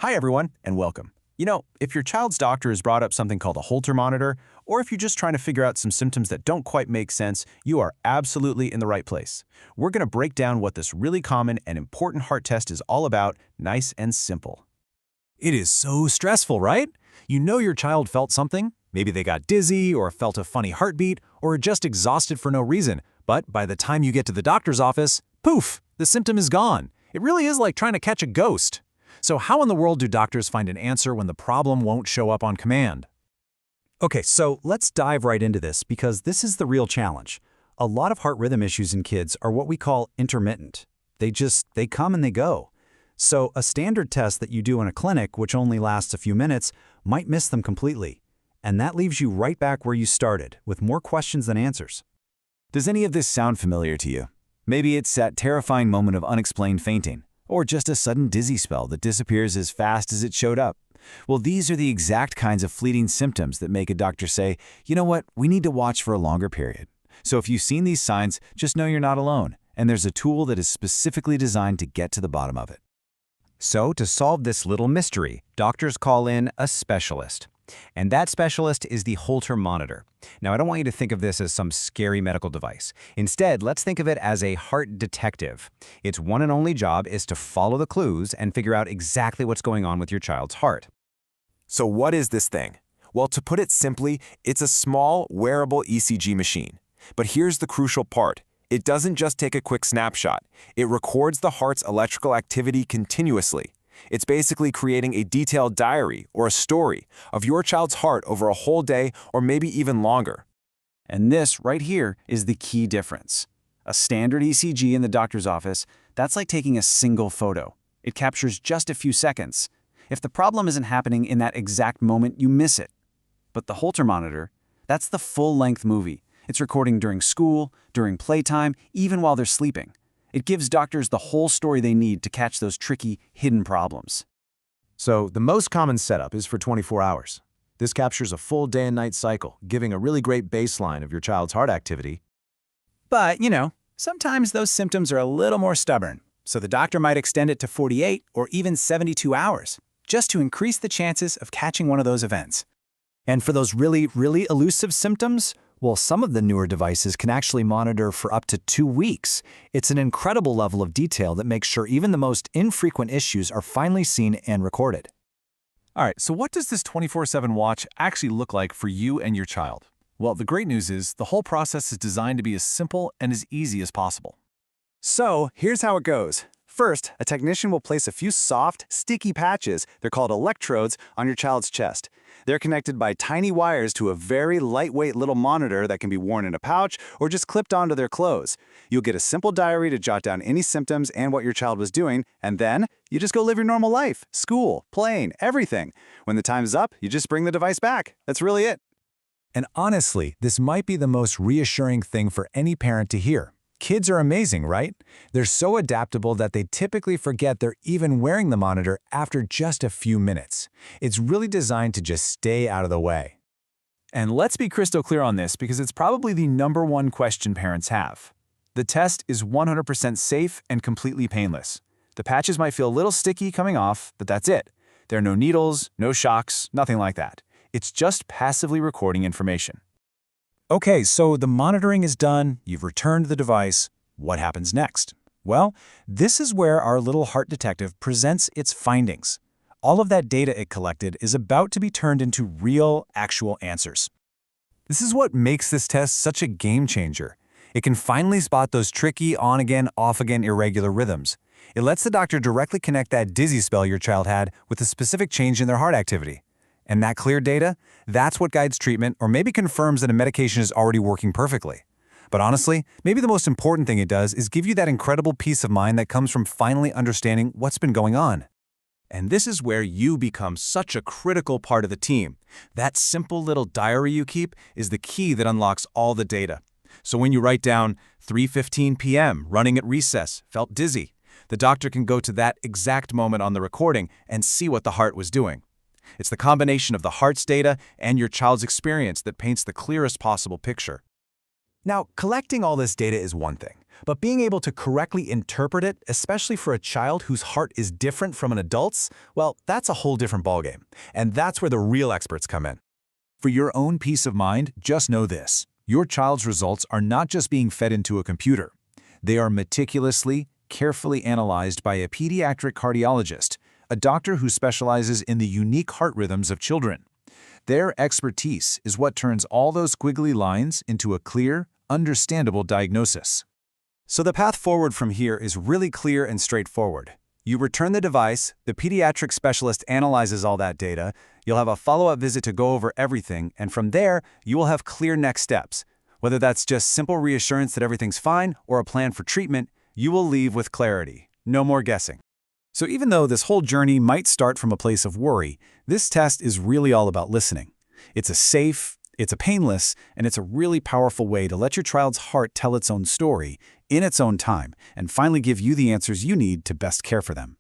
Hi everyone, and welcome. If your child's doctor has brought up something called a Holter monitor, or if you're just trying to figure out some symptoms that don't quite make sense, you are absolutely in the right place. We're going to break down what this really common and important heart test is all about, nice and simple. It is so stressful, right? You know your child felt something. Maybe they got dizzy or felt a funny heartbeat or are just exhausted for no reason. But by the time you get to the doctor's office, poof, the symptom is gone. It really is like trying to catch a ghost. So how in the world do doctors find an answer when the problem won't show up on command? Okay, so let's dive right into this because this is the real challenge. A lot of heart rhythm issues in kids are what we call intermittent. They come and they go. So a standard test that you do in a clinic, which only lasts a few minutes, might miss them completely. And that leaves you right back where you started, with more questions than answers. Does any of this sound familiar to you? Maybe it's that terrifying moment of unexplained fainting, or just a sudden dizzy spell that disappears as fast as it showed up. Well, these are the exact kinds of fleeting symptoms that make a doctor say, you know what, we need to watch for a longer period. So if you've seen these signs, just know you're not alone, and there's a tool that is specifically designed to get to the bottom of it. So to solve this little mystery, doctors call in a specialist. And that specialist is the Holter monitor. Now, I don't want you to think of this as some scary medical device. Instead, let's think of it as a heart detective. Its one and only job is to follow the clues and figure out exactly what's going on with your child's heart. So what is this thing? Well, to put it simply, it's a small, wearable ECG machine. But here's the crucial part. It doesn't just take a quick snapshot. It records the heart's electrical activity continuously. It's basically creating a detailed diary or a story of your child's heart over a whole day or maybe even longer. And this right here is the key difference. A standard ECG in the doctor's office, that's like taking a single photo. It captures just a few seconds. If the problem isn't happening in that exact moment, you miss it. But the Holter monitor, that's the full-length movie. It's recording during school, during playtime, even while they're sleeping. It gives doctors the whole story they need to catch those tricky, hidden problems. So the most common setup is for 24 hours. This captures a full day and night cycle, giving a really great baseline of your child's heart activity. But, sometimes those symptoms are a little more stubborn, so the doctor might extend it to 48 or even 72 hours, just to increase the chances of catching one of those events. And for those really, really elusive symptoms, well, some of the newer devices can actually monitor for up to 2 weeks. It's an incredible level of detail that makes sure even the most infrequent issues are finally seen and recorded. All right, so what does this 24/7 watch actually look like for you and your child? Well, the great news is the whole process is designed to be as simple and as easy as possible. So here's how it goes. First, a technician will place a few soft, sticky patches, they're called electrodes, on your child's chest. They're connected by tiny wires to a very lightweight little monitor that can be worn in a pouch or just clipped onto their clothes. You'll get a simple diary to jot down any symptoms and what your child was doing, and then you just go live your normal life, school, playing, everything. When the time's up, you just bring the device back. That's really it. And honestly, this might be the most reassuring thing for any parent to hear. Kids are amazing, right? They're so adaptable that they typically forget they're even wearing the monitor after just a few minutes. It's really designed to just stay out of the way. And let's be crystal clear on this because it's probably the #1 question parents have. The test is 100% safe and completely painless. The patches might feel a little sticky coming off, but that's it. There are no needles, no shocks, nothing like that. It's just passively recording information. Okay, so the monitoring is done, you've returned the device. What happens next? Well, this is where our little heart detective presents its findings. All of that data it collected is about to be turned into real, actual answers. This is what makes this test such a game changer. It can finally spot those tricky on-again, off-again irregular rhythms. It lets the doctor directly connect that dizzy spell your child had with a specific change in their heart activity. And that clear data, that's what guides treatment or maybe confirms that a medication is already working perfectly. But honestly, maybe the most important thing it does is give you that incredible peace of mind that comes from finally understanding what's been going on. And this is where you become such a critical part of the team. That simple little diary you keep is the key that unlocks all the data. So when you write down 3:15 p.m., running at recess, felt dizzy, the doctor can go to that exact moment on the recording and see what the heart was doing. It's the combination of the heart's data and your child's experience that paints the clearest possible picture. Now, collecting all this data is one thing, but being able to correctly interpret it, especially for a child whose heart is different from an adult's, well, that's a whole different ballgame. And that's where the real experts come in. For your own peace of mind, just know this. Your child's results are not just being fed into a computer. They are meticulously, carefully analyzed by a pediatric cardiologist, a doctor who specializes in the unique heart rhythms of children. Their expertise is what turns all those squiggly lines into a clear, understandable diagnosis. So the path forward from here is really clear and straightforward. You return the device, the pediatric specialist analyzes all that data, you'll have a follow-up visit to go over everything, and from there, you will have clear next steps. Whether that's just simple reassurance that everything's fine or a plan for treatment, you will leave with clarity. No more guessing. So even though this whole journey might start from a place of worry, this test is really all about listening. It's a safe, it's a painless, and it's a really powerful way to let your child's heart tell its own story in its own time and finally give you the answers you need to best care for them.